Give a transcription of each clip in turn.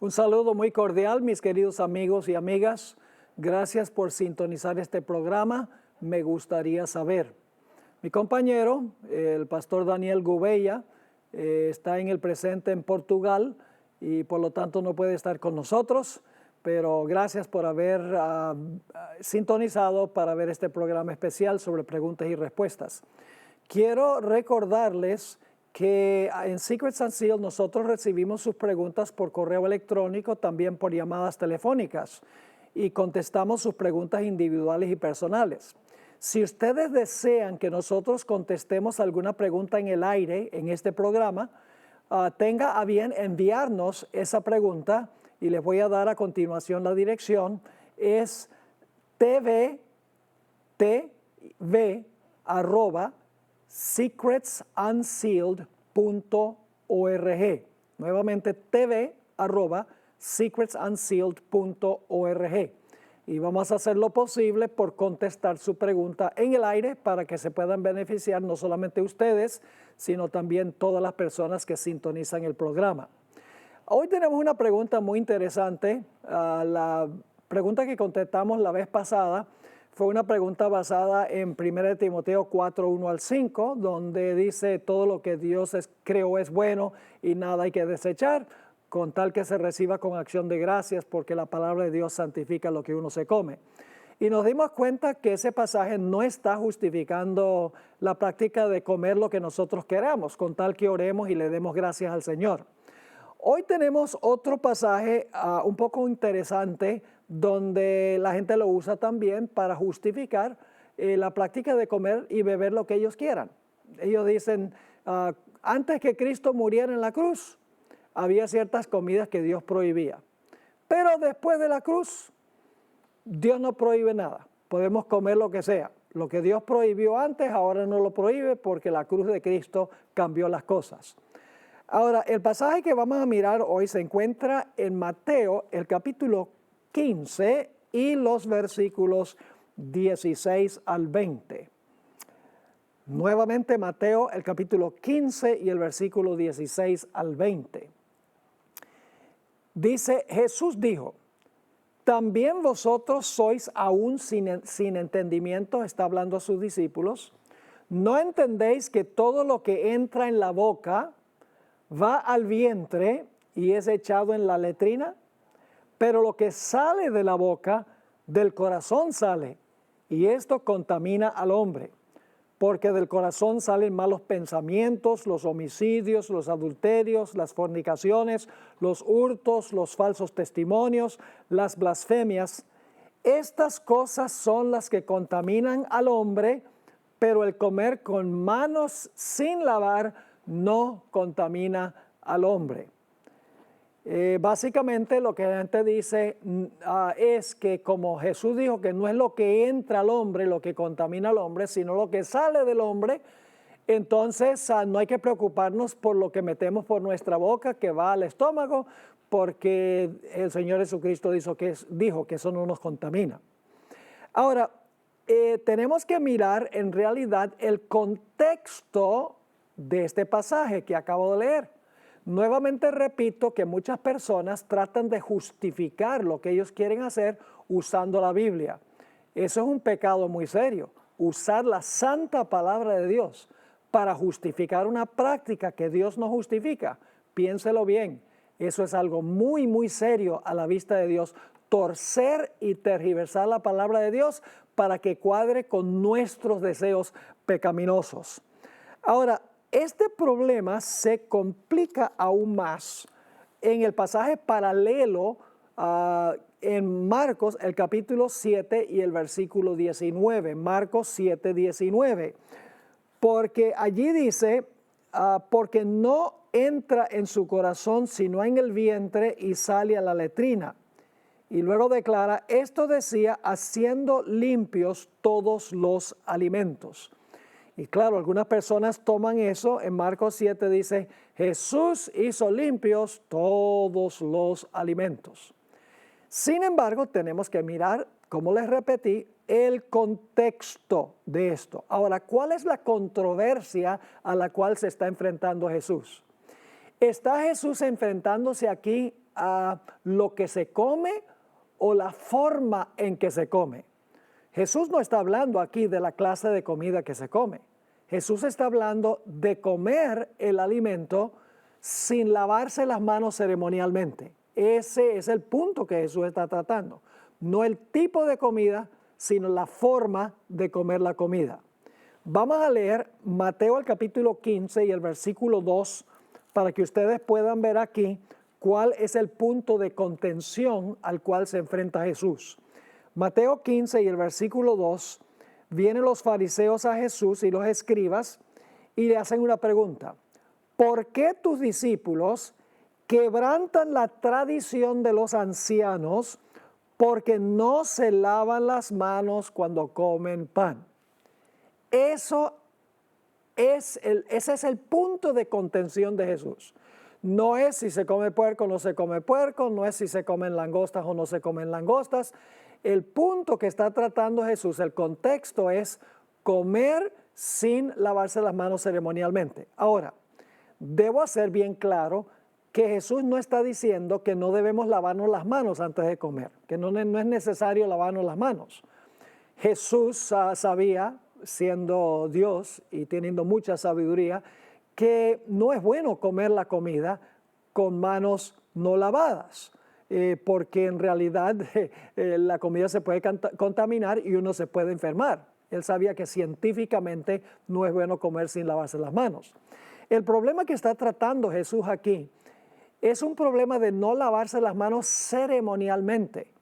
Un saludo muy cordial, mis queridos amigos y amigas. Gracias por sintonizar este programa. Me gustaría saber. Mi compañero, el pastor Daniel Gubella, está en el presente en Portugal y por lo tanto no puede estar con nosotros, pero gracias por haber sintonizado para ver este programa especial sobre preguntas y respuestas. Quiero recordarles que en Secrets Unsealed nosotros recibimos sus preguntas por correo electrónico, también por llamadas telefónicas, y contestamos sus preguntas individuales y personales. Si ustedes desean que nosotros contestemos alguna pregunta en el aire en este programa, tenga a bien enviarnos esa pregunta y les voy a dar a continuación la dirección. Es tv@secretsunsealed.org. Nuevamente tv@secretsunsealed.org. Y vamos a hacer lo posible por contestar su pregunta en el aire para que se puedan beneficiar no solamente ustedes, sino también todas las personas que sintonizan el programa. Hoy tenemos una pregunta muy interesante. La pregunta que contestamos la vez pasada fue una pregunta basada en 1 Timoteo 4, 1 al 5, donde dice todo lo que Dios creó es bueno y nada hay que desechar, con tal que se reciba con acción de gracias, porque la palabra de Dios santifica lo que uno se come. Y nos dimos cuenta que ese pasaje no está justificando la práctica de comer lo que nosotros queramos, con tal que oremos y le demos gracias al Señor. Hoy tenemos otro pasaje un poco interesante, donde la gente lo usa también para justificar la práctica de comer y beber lo que ellos quieran. Ellos dicen, antes que Cristo muriera en la cruz, había ciertas comidas que Dios prohibía. Pero después de la cruz, Dios no prohíbe nada. Podemos comer lo que sea. Lo que Dios prohibió antes, ahora no lo prohíbe porque la cruz de Cristo cambió las cosas. Ahora, el pasaje que vamos a mirar hoy se encuentra en Mateo, el capítulo 15 y los versículos 16 al 20. Nuevamente Mateo, el capítulo 15 y el versículo 16 al 20. Dice, Jesús dijo, ¿también vosotros sois aún sin entendimiento? Está hablando a sus discípulos. ¿No entendéis que todo lo que entra en la boca va al vientre y es echado en la letrina? Pero lo que sale de la boca, del corazón sale, y esto contamina al hombre. Porque del corazón salen malos pensamientos, los homicidios, los adulterios, las fornicaciones, los hurtos, los falsos testimonios, las blasfemias. Estas cosas son las que contaminan al hombre, pero el comer con manos sin lavar no contamina al hombre. Básicamente lo que la gente dice es que como Jesús dijo que no es lo que entra al hombre lo que contamina al hombre, sino lo que sale del hombre, entonces no hay que preocuparnos por lo que metemos por nuestra boca que va al estómago, porque el Señor Jesucristo dijo que eso no nos contamina. Ahora, tenemos que mirar en realidad el contexto de este pasaje que acabo de leer. Nuevamente repito que muchas personas tratan de justificar lo que ellos quieren hacer usando la Biblia. Eso es un pecado muy serio, usar la santa palabra de Dios para justificar una práctica que Dios no justifica. Piénselo bien, eso es algo muy, muy serio a la vista de Dios, torcer y tergiversar la palabra de Dios para que cuadre con nuestros deseos pecaminosos. Ahora, este problema se complica aún más en el pasaje paralelo en Marcos, el capítulo 7 y el versículo 19. Marcos 7, 19. Porque allí dice, porque no entra en su corazón sino en el vientre y sale a la letrina. Y luego declara, esto decía, haciendo limpios todos los alimentos. Y claro, algunas personas toman eso, en Marcos 7 dice, Jesús hizo limpios todos los alimentos. Sin embargo, tenemos que mirar, como les repetí, el contexto de esto. Ahora, ¿cuál es la controversia a la cual se está enfrentando Jesús? ¿Está Jesús enfrentándose aquí lo que se come o la forma en que se come. Jesús no está hablando aquí de la clase de comida que se come. Jesús está hablando de comer el alimento sin lavarse las manos ceremonialmente. Ese es el punto que Jesús está tratando. No el tipo de comida, sino la forma de comer la comida. Vamos a leer Mateo el capítulo 15 y el versículo 2 para que ustedes puedan ver aquí cuál es el punto de contención al cual se enfrenta Jesús. Mateo 15 y el versículo 2, vienen los fariseos a Jesús y los escribas y le hacen una pregunta. ¿Por qué tus discípulos quebrantan la tradición de los ancianos porque no se lavan las manos cuando comen pan? Ese es el punto de contención de Jesús. No es si se come puerco o no se come puerco, no es si se comen langostas o no se comen langostas. El punto que está tratando Jesús, el contexto es comer sin lavarse las manos ceremonialmente. Ahora, debo hacer bien claro que Jesús no está diciendo que no debemos lavarnos las manos antes de comer, que no es necesario lavarnos las manos. Jesús sabía, siendo Dios y teniendo mucha sabiduría, que no es bueno comer la comida con manos no lavadas. Porque en realidad la comida se puede contaminar y uno se puede enfermar. Él sabía que científicamente no es bueno comer sin lavarse las manos. El problema que está tratando Jesús aquí es un problema de no lavarse las manos ceremonialmente.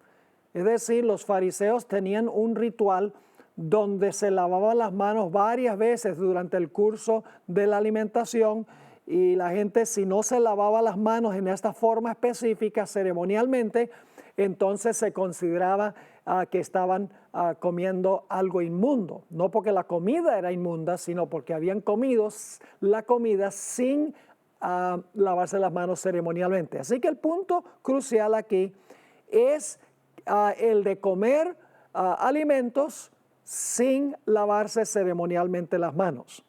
Es decir, los fariseos tenían un ritual donde se lavaban las manos varias veces durante el curso de la alimentación. Y la gente, si no se lavaba las manos en esta forma específica ceremonialmente, entonces se consideraba que estaban comiendo algo inmundo. No porque la comida era inmunda, sino porque habían comido la comida sin lavarse las manos ceremonialmente. Así que el punto crucial aquí es el de comer alimentos sin lavarse ceremonialmente las manos.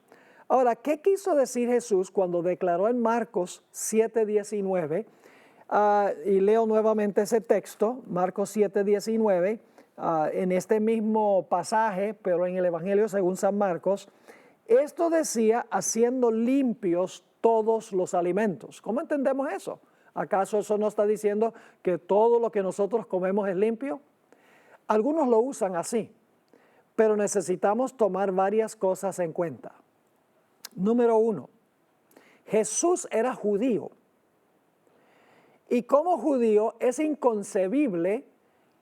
Ahora, ¿qué quiso decir Jesús cuando declaró en Marcos 7:19? Y leo nuevamente ese texto, Marcos 7:19, en este mismo pasaje, pero en el Evangelio según San Marcos. Esto decía, haciendo limpios todos los alimentos. ¿Cómo entendemos eso? ¿Acaso eso no está diciendo que todo lo que nosotros comemos es limpio? Algunos lo usan así, pero necesitamos tomar varias cosas en cuenta. Número 1, Jesús era judío. Y como judío es inconcebible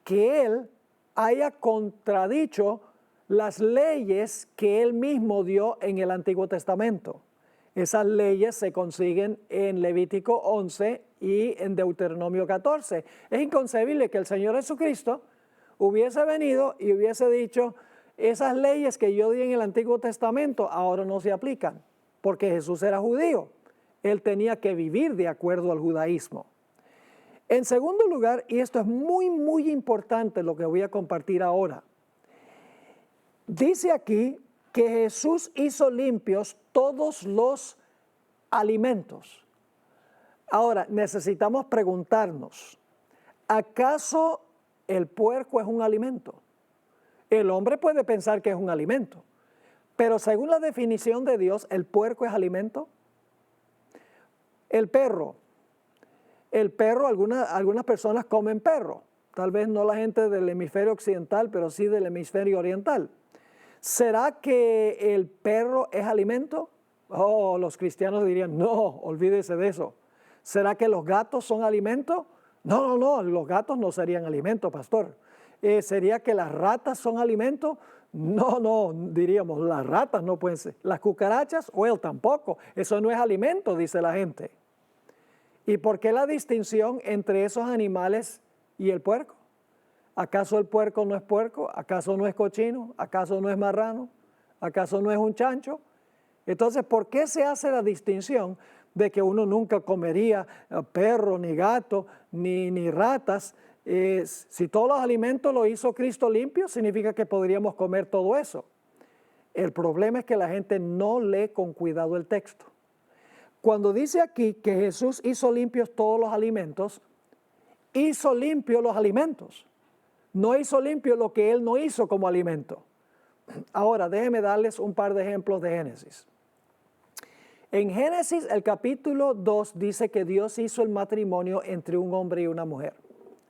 que Él haya contradicho las leyes que Él mismo dio en el Antiguo Testamento. Esas leyes se consiguen en Levítico 11 y en Deuteronomio 14. Es inconcebible que el Señor Jesucristo hubiese venido y hubiese dicho, esas leyes que yo di en el Antiguo Testamento ahora no se aplican, porque Jesús era judío. Él tenía que vivir de acuerdo al judaísmo. En segundo lugar, y esto es muy, muy importante lo que voy a compartir ahora, dice aquí que Jesús hizo limpios todos los alimentos. Ahora, necesitamos preguntarnos, ¿acaso el puerco es un alimento? El hombre puede pensar que es un alimento, pero según la definición de Dios, ¿el puerco es alimento? El perro, algunas personas comen perro, tal vez no la gente del hemisferio occidental, pero sí del hemisferio oriental. ¿Será que el perro es alimento? Oh, los cristianos dirían, no, olvídese de eso. ¿Será que los gatos son alimento? No, los gatos no serían alimento, pastor. ¿Sería que las ratas son alimento? No, diríamos, las ratas no pueden ser. Las cucarachas, tampoco. Eso no es alimento, dice la gente. ¿Y por qué la distinción entre esos animales y el puerco? ¿Acaso el puerco no es puerco? ¿Acaso no es cochino? ¿Acaso no es marrano? ¿Acaso no es un chancho? Entonces, ¿por qué se hace la distinción de que uno nunca comería perro, ni gato, ni ratas? Si todos los alimentos lo hizo Cristo limpio, significa que podríamos comer todo eso. El problema es que la gente no lee con cuidado el texto. Cuando dice aquí que Jesús hizo limpios todos los alimentos, hizo limpio los alimentos. No hizo limpio lo que Él no hizo como alimento. Ahora, déjenme darles un par de ejemplos de Génesis. En Génesis, el capítulo 2 dice que Dios hizo el matrimonio entre un hombre y una mujer.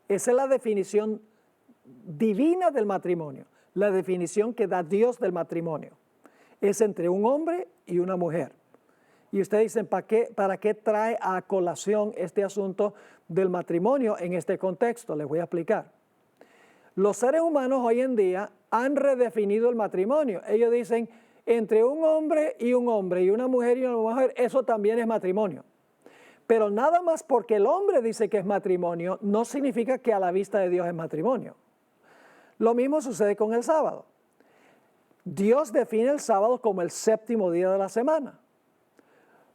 Esa es la definición divina del matrimonio, la definición que da Dios del matrimonio. Es entre un hombre y una mujer. Y ustedes dicen, ¿para qué trae a colación este asunto del matrimonio en este contexto? Les voy a explicar. Los seres humanos hoy en día han redefinido el matrimonio. Ellos dicen, entre un hombre y una mujer y una mujer, eso también es matrimonio. Pero nada más porque el hombre dice que es matrimonio, no significa que a la vista de Dios es matrimonio. Lo mismo sucede con el sábado. Dios define el sábado como el séptimo día de la semana.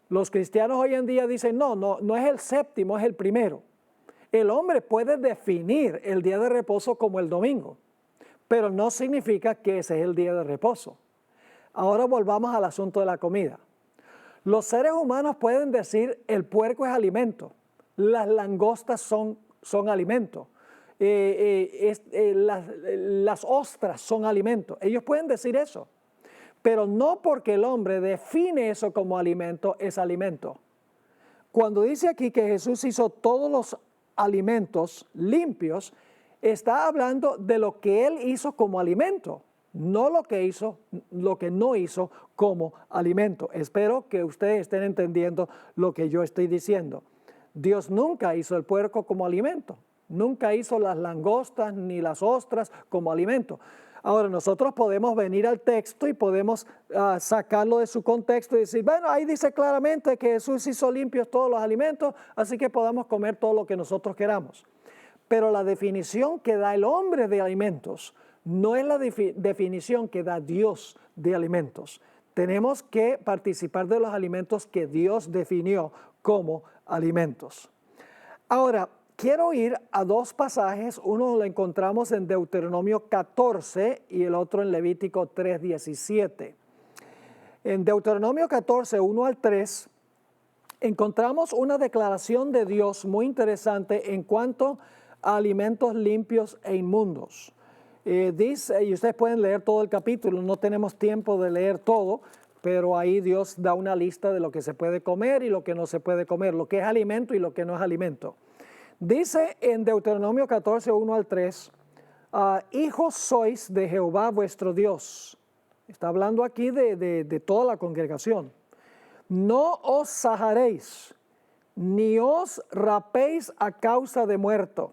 Los cristianos hoy en día dicen, no es el séptimo, es el primero. El hombre puede definir el día de reposo como el domingo, pero no significa que ese es el día de reposo. Ahora volvamos al asunto de la comida. Los seres humanos pueden decir el puerco es alimento, las langostas son alimento, las ostras son alimento. Ellos pueden decir eso, pero no porque el hombre define eso como alimento, es alimento. Cuando dice aquí que Jesús hizo todos los alimentos limpios, está hablando de lo que Él hizo como alimento, no lo que no hizo como alimento. Espero que ustedes estén entendiendo lo que yo estoy diciendo. Dios nunca hizo el puerco como alimento, nunca hizo las langostas ni las ostras como alimento. Ahora nosotros podemos venir al texto y podemos sacarlo de su contexto y decir, bueno, ahí dice claramente que Jesús hizo limpios todos los alimentos, así que podamos comer todo lo que nosotros queramos. Pero la definición que da el hombre de alimentos no es la definición que da Dios de alimentos. Tenemos que participar de los alimentos que Dios definió como alimentos. Ahora, quiero ir a dos pasajes. Uno lo encontramos en Deuteronomio 14 y el otro en Levítico 3:17. En Deuteronomio 14, 1 al 3, encontramos una declaración de Dios muy interesante en cuanto a alimentos limpios e inmundos. Dice, y ustedes pueden leer todo el capítulo, no tenemos tiempo de leer todo, pero ahí Dios da una lista de lo que se puede comer y lo que no se puede comer, lo que es alimento y lo que no es alimento. Dice en Deuteronomio 14, 1 al 3, hijos sois de Jehová vuestro Dios. Está hablando aquí de toda la congregación. No os sajaréis, ni os rapéis a causa de muerto,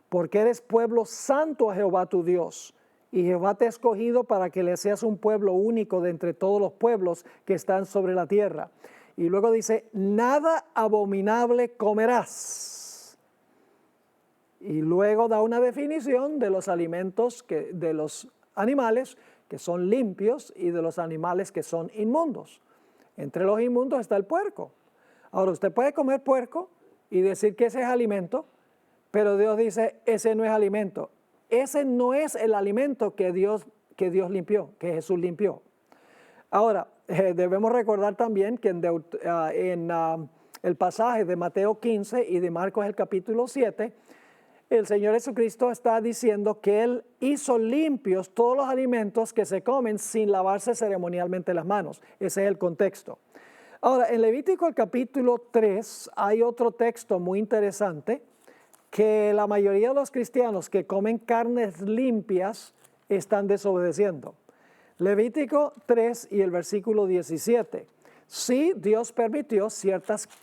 porque eres pueblo santo a Jehová tu Dios, y Jehová te ha escogido para que le seas un pueblo único de entre todos los pueblos que están sobre la tierra. Y luego dice, nada abominable comerás. Y luego da una definición de los alimentos, de los animales que son limpios y de los animales que son inmundos. Entre los inmundos está el puerco. Ahora, usted puede comer puerco y decir que ese es alimento, pero Dios dice, ese no es alimento. Ese no es el alimento que Dios limpió, que Jesús limpió. Ahora, debemos recordar también que en el pasaje de Mateo 15 y de Marcos el capítulo 7, el Señor Jesucristo está diciendo que Él hizo limpios todos los alimentos que se comen sin lavarse ceremonialmente las manos. Ese es el contexto. Ahora, en Levítico el capítulo 3 hay otro texto muy interesante que la mayoría de los cristianos que comen carnes limpias están desobedeciendo. Levítico 3 y el versículo 17. Sí, Dios permitió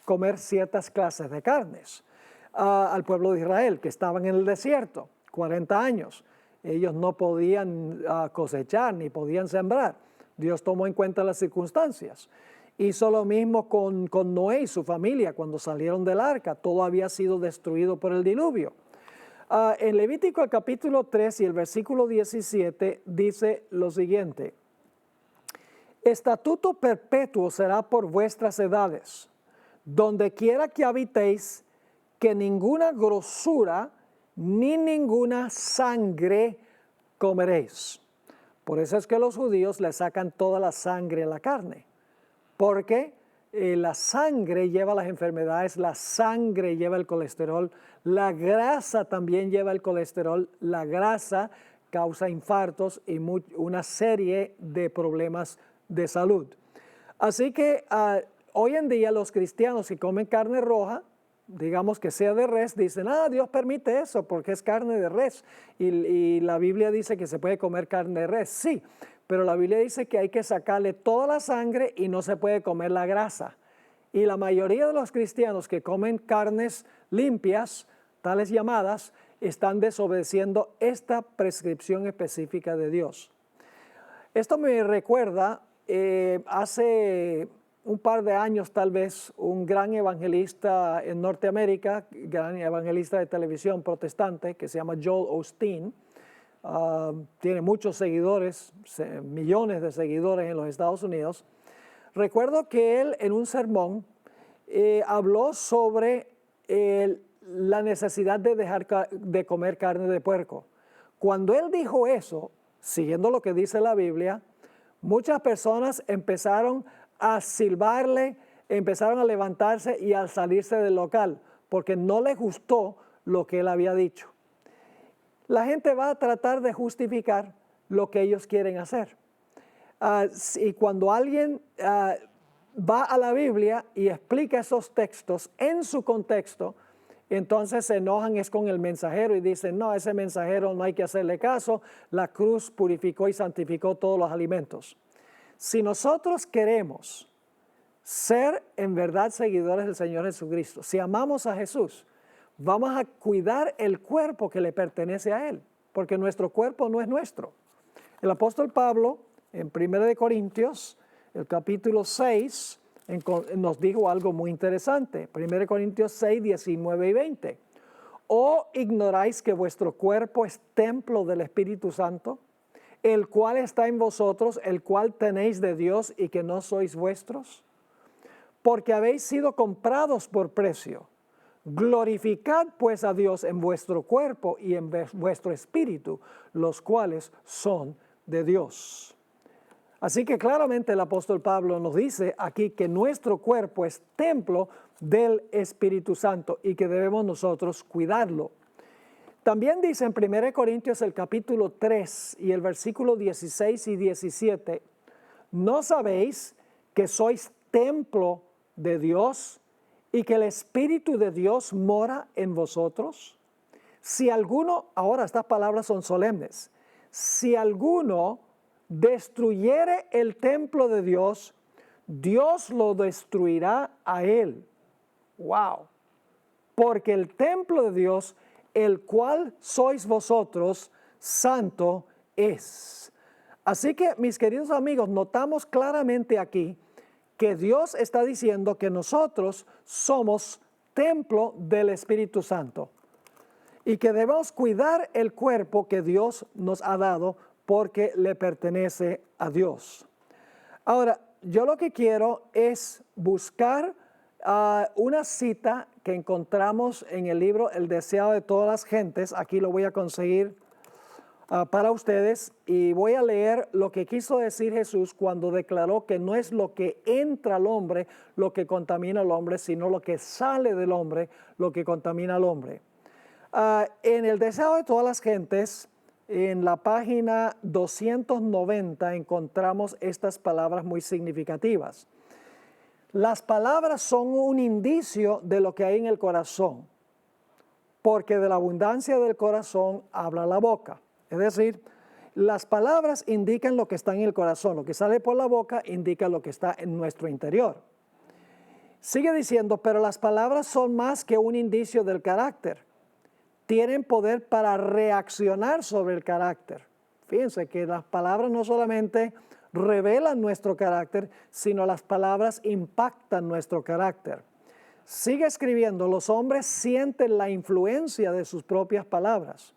comer ciertas clases de carnes al pueblo de Israel que estaban en el desierto, 40 años. Ellos no podían cosechar ni podían sembrar. Dios tomó en cuenta las circunstancias. Hizo lo mismo con Noé y su familia cuando salieron del arca. Todo había sido destruido por el diluvio. En Levítico el capítulo 3 y el versículo 17 dice lo siguiente. Estatuto perpetuo será por vuestras edades, donde quiera que habitéis, que ninguna grosura ni ninguna sangre comeréis. Por eso es que los judíos le sacan toda la sangre a la carne, porque la sangre lleva las enfermedades, la sangre lleva el colesterol, la grasa también lleva el colesterol, la grasa causa infartos y una serie de problemas de salud. Así que hoy en día los cristianos que comen carne roja, digamos que sea de res, dicen, Dios permite eso porque es carne de res. Y la Biblia dice que se puede comer carne de res, sí, pero la Biblia dice que hay que sacarle toda la sangre y no se puede comer la grasa. Y la mayoría de los cristianos que comen carnes limpias, tales llamadas, están desobedeciendo esta prescripción específica de Dios. Esto me recuerda hace un par de años tal vez, un gran evangelista en Norteamérica, gran evangelista de televisión protestante que se llama Joel Osteen, tiene muchos seguidores, millones de seguidores en los Estados Unidos. Recuerdo que él en un sermón habló sobre la necesidad de dejar de comer carne de puerco. Cuando él dijo eso, siguiendo lo que dice la Biblia, muchas personas empezaron a silbarle, empezaron a levantarse y a salirse del local, porque no les gustó lo que él había dicho. La gente va a tratar de justificar lo que ellos quieren hacer. Y cuando alguien va a la Biblia y explica esos textos en su contexto, entonces se enojan es con el mensajero y dicen, no, ese mensajero no hay que hacerle caso, la cruz purificó y santificó todos los alimentos. Si nosotros queremos ser en verdad seguidores del Señor Jesucristo, si amamos a Jesús, vamos a cuidar el cuerpo que le pertenece a Él, porque nuestro cuerpo no es nuestro. El apóstol Pablo, en 1 Corintios, el capítulo 6, nos dijo algo muy interesante. 1 Corintios 6, 19 y 20. ¿O ignoráis que vuestro cuerpo es templo del Espíritu Santo, el cual está en vosotros, el cual tenéis de Dios y que no sois vuestros? Porque habéis sido comprados por precio. Glorificad pues a Dios en vuestro cuerpo y en vuestro espíritu, los cuales son de Dios. Así que claramente el apóstol Pablo nos dice aquí que nuestro cuerpo es templo del Espíritu Santo y que debemos nosotros cuidarlo. También dice en 1 Corintios el capítulo 3 y el versículo 16 y 17, ¿no sabéis que sois templo de Dios y que el Espíritu de Dios mora en vosotros? Si alguno, ahora estas palabras son solemnes, si alguno destruyere el templo de Dios, Dios lo destruirá a él. ¡Wow! Porque el templo de Dios, el cual sois vosotros, santo es. Así que, mis queridos amigos, notamos claramente aquí que Dios está diciendo que nosotros somos templo del Espíritu Santo y que debemos cuidar el cuerpo que Dios nos ha dado porque le pertenece a Dios. Ahora, yo lo que quiero es buscar una cita que encontramos en el libro El deseado de todas las gentes. Aquí lo voy a conseguir para ustedes y voy a leer lo que quiso decir Jesús cuando declaró que no es lo que entra al hombre lo que contamina al hombre, sino lo que sale del hombre lo que contamina al hombre. En El deseado de todas las gentes, en la página 290 encontramos estas palabras muy significativas. Las palabras son un indicio de lo que hay en el corazón, porque de la abundancia del corazón habla la boca. Es decir, las palabras indican lo que está en el corazón, lo que sale por la boca indica lo que está en nuestro interior. Sigue diciendo, pero las palabras son más que un indicio del carácter. Tienen poder para reaccionar sobre el carácter. Fíjense que las palabras no solamente revelan nuestro carácter, sino las palabras impactan nuestro carácter. Sigue escribiendo, los hombres sienten la influencia de sus propias palabras.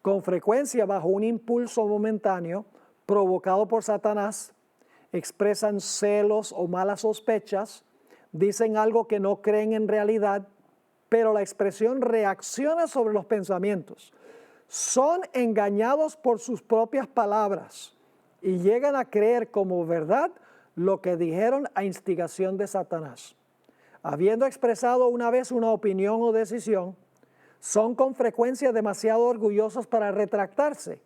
Con frecuencia, bajo un impulso momentáneo provocado por Satanás, expresan celos o malas sospechas, dicen algo que no creen en realidad, pero la expresión reacciona sobre los pensamientos. Son engañados por sus propias palabras y llegan a creer como verdad lo que dijeron a instigación de Satanás. Habiendo expresado una vez una opinión o decisión, son con frecuencia demasiado orgullosos para retractarse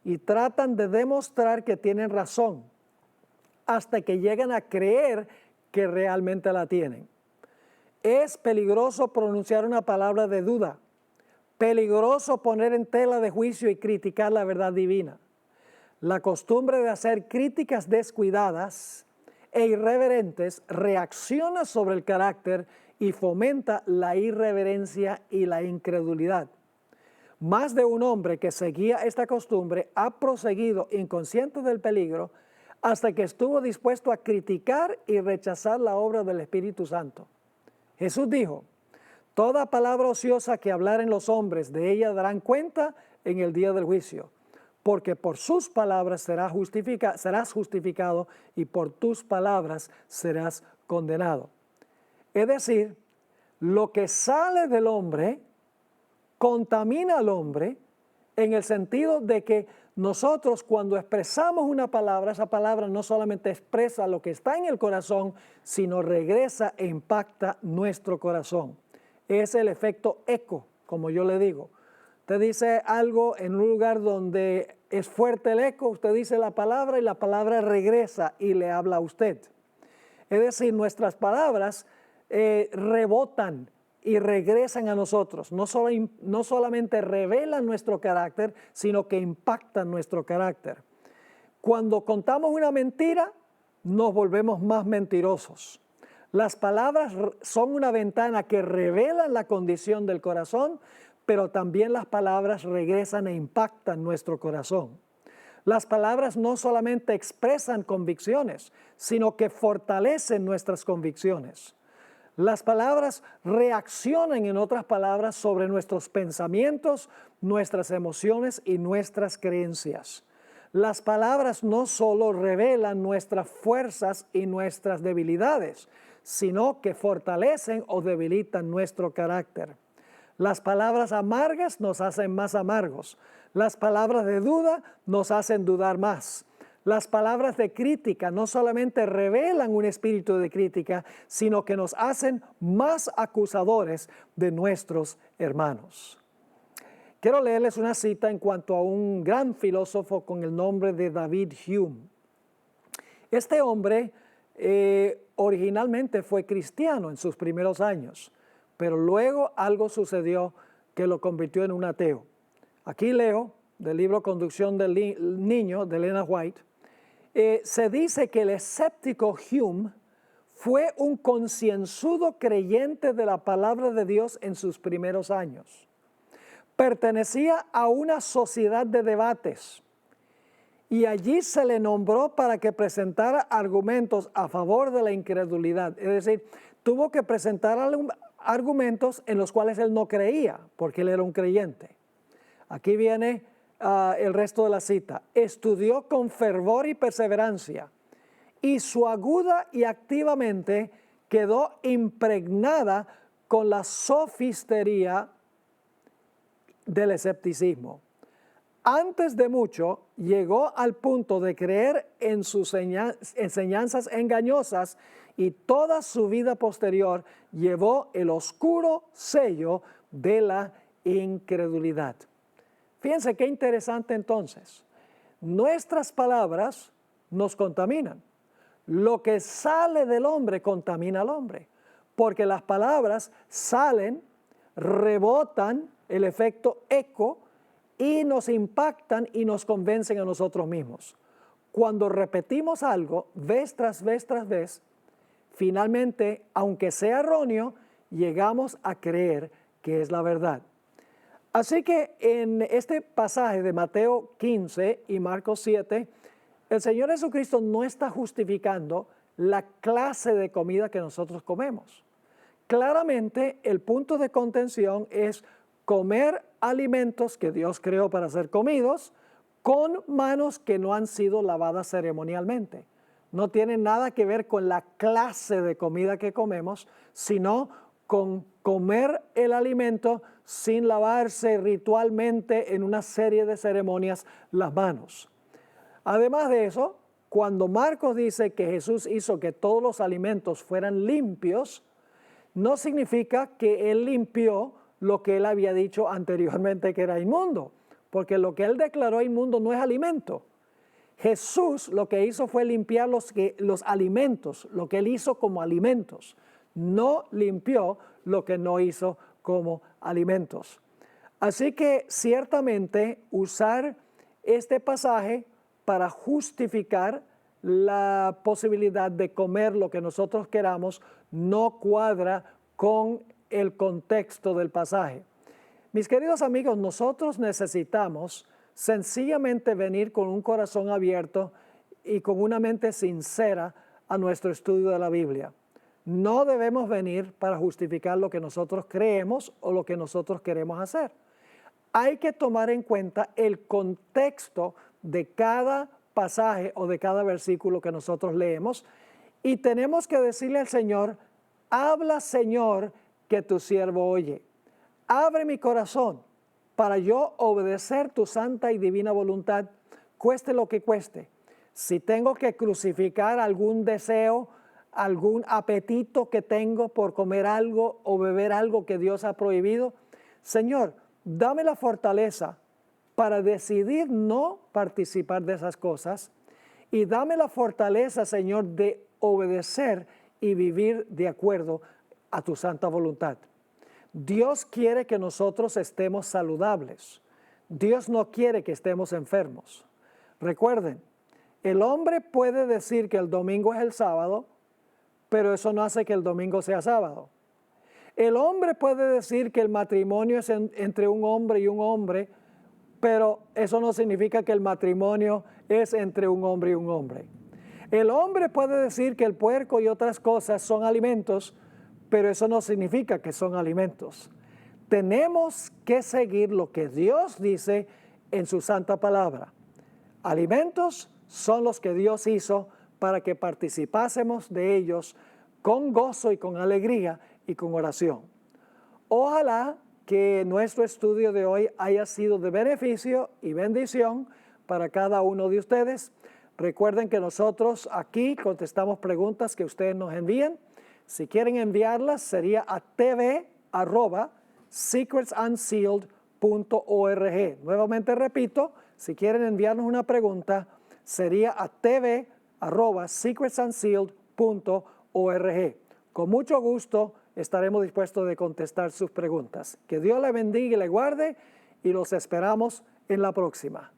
y tratan de demostrar que tienen razón hasta que llegan a creer que realmente la tienen. Es peligroso pronunciar una palabra de duda, peligroso poner en tela de juicio y criticar la verdad divina. La costumbre de hacer críticas descuidadas e irreverentes reacciona sobre el carácter y fomenta la irreverencia y la incredulidad. Más de un hombre que seguía esta costumbre ha proseguido inconsciente del peligro hasta que estuvo dispuesto a criticar y rechazar la obra del Espíritu Santo. Jesús dijo: toda palabra ociosa que hablaren los hombres, de ella darán cuenta en el día del juicio, porque por sus palabras serás justificado y por tus palabras serás condenado. Es decir, lo que sale del hombre contamina al hombre, en el sentido de que nosotros cuando expresamos una palabra, esa palabra no solamente expresa lo que está en el corazón, sino regresa e impacta nuestro corazón. Es el efecto eco, como yo le digo. Usted dice algo en un lugar donde es fuerte el eco, usted dice la palabra y la palabra regresa y le habla a usted. Es decir, nuestras palabras rebotan y regresan a nosotros. No solamente revelan nuestro carácter, sino que impactan nuestro carácter. Cuando contamos una mentira, nos volvemos más mentirosos. Las palabras son una ventana que revelan la condición del corazón, pero también las palabras regresan e impactan nuestro corazón. Las palabras no solamente expresan convicciones, sino que fortalecen nuestras convicciones. Las palabras reaccionan, en otras palabras, sobre nuestros pensamientos, nuestras emociones y nuestras creencias. Las palabras no solo revelan nuestras fuerzas y nuestras debilidades, sino que fortalecen o debilitan nuestro carácter. Las palabras amargas nos hacen más amargos. Las palabras de duda nos hacen dudar más. Las palabras de crítica no solamente revelan un espíritu de crítica, sino que nos hacen más acusadores de nuestros hermanos. Quiero leerles una cita en cuanto a un gran filósofo con el nombre de David Hume. Este hombre originalmente fue cristiano en sus primeros años, pero luego algo sucedió que lo convirtió en un ateo. Aquí leo del libro Conducción del Niño de Elena White. Se dice que el escéptico Hume fue un concienzudo creyente de la palabra de Dios en sus primeros años. Pertenecía a una sociedad de debates y allí se le nombró para que presentara argumentos a favor de la incredulidad. Es decir, tuvo que presentar argumentos en los cuales él no creía, porque él era un creyente. Aquí viene el resto de la cita. Estudió con fervor y perseverancia, y su aguda y activamente quedó impregnada con la sofistería del escepticismo. Antes de mucho, llegó al punto de creer en sus enseñanzas engañosas, y toda su vida posterior llevó el oscuro sello de la incredulidad. Fíjense qué interesante entonces. Nuestras palabras nos contaminan. Lo que sale del hombre contamina al hombre, porque las palabras salen, rebotan, el efecto eco, y nos impactan y nos convencen a nosotros mismos. Cuando repetimos algo vez tras vez tras vez, finalmente, aunque sea erróneo, llegamos a creer que es la verdad. Así que en este pasaje de Mateo 15 y Marcos 7, el Señor Jesucristo no está justificando la clase de comida que nosotros comemos. Claramente, el punto de contención es comer alimentos que Dios creó para ser comidos con manos que no han sido lavadas ceremonialmente. No tiene nada que ver con la clase de comida que comemos, sino con comer el alimento sin lavarse ritualmente en una serie de ceremonias las manos. Además de eso, cuando Marcos dice que Jesús hizo que todos los alimentos fueran limpios, no significa que Él limpió lo que Él había dicho anteriormente que era inmundo, porque lo que Él declaró inmundo no es alimento. Jesús lo que hizo fue limpiar los alimentos, lo que Él hizo como alimentos. No limpió lo que no hizo como alimentos. Así que ciertamente usar este pasaje para justificar la posibilidad de comer lo que nosotros queramos no cuadra con el contexto del pasaje. Mis queridos amigos, nosotros necesitamos sencillamente venir con un corazón abierto y con una mente sincera a nuestro estudio de la Biblia. No debemos venir para justificar lo que nosotros creemos o lo que nosotros queremos hacer. Hay que tomar en cuenta el contexto de cada pasaje o de cada versículo que nosotros leemos y tenemos que decirle al Señor, habla Señor, que tu siervo oye. Abre mi corazón para yo obedecer tu santa y divina voluntad, cueste lo que cueste. Si tengo que crucificar algún deseo, algún apetito que tengo por comer algo o beber algo que Dios ha prohibido, Señor, dame la fortaleza para decidir no participar de esas cosas y dame la fortaleza, Señor, de obedecer y vivir de acuerdo a tu santa voluntad. Dios quiere que nosotros estemos saludables. Dios no quiere que estemos enfermos. Recuerden, el hombre puede decir que el domingo es el sábado, pero eso no hace que el domingo sea sábado. El hombre puede decir que el matrimonio es entre un hombre y un hombre, pero eso no significa que el matrimonio es entre un hombre y un hombre. El hombre puede decir que el puerco y otras cosas son alimentos, pero eso no significa que son alimentos. Tenemos que seguir lo que Dios dice en su santa palabra. Alimentos son los que Dios hizo para que participásemos de ellos con gozo y con alegría y con oración. Ojalá que nuestro estudio de hoy haya sido de beneficio y bendición para cada uno de ustedes. Recuerden que nosotros aquí contestamos preguntas que ustedes nos envían. Si quieren enviarlas, sería a tv@secretsunsealed.org. Nuevamente repito, si quieren enviarnos una pregunta, sería a tv@secretsunsealed.org. Con mucho gusto estaremos dispuestos de contestar sus preguntas. Que Dios le bendiga y le guarde y los esperamos en la próxima.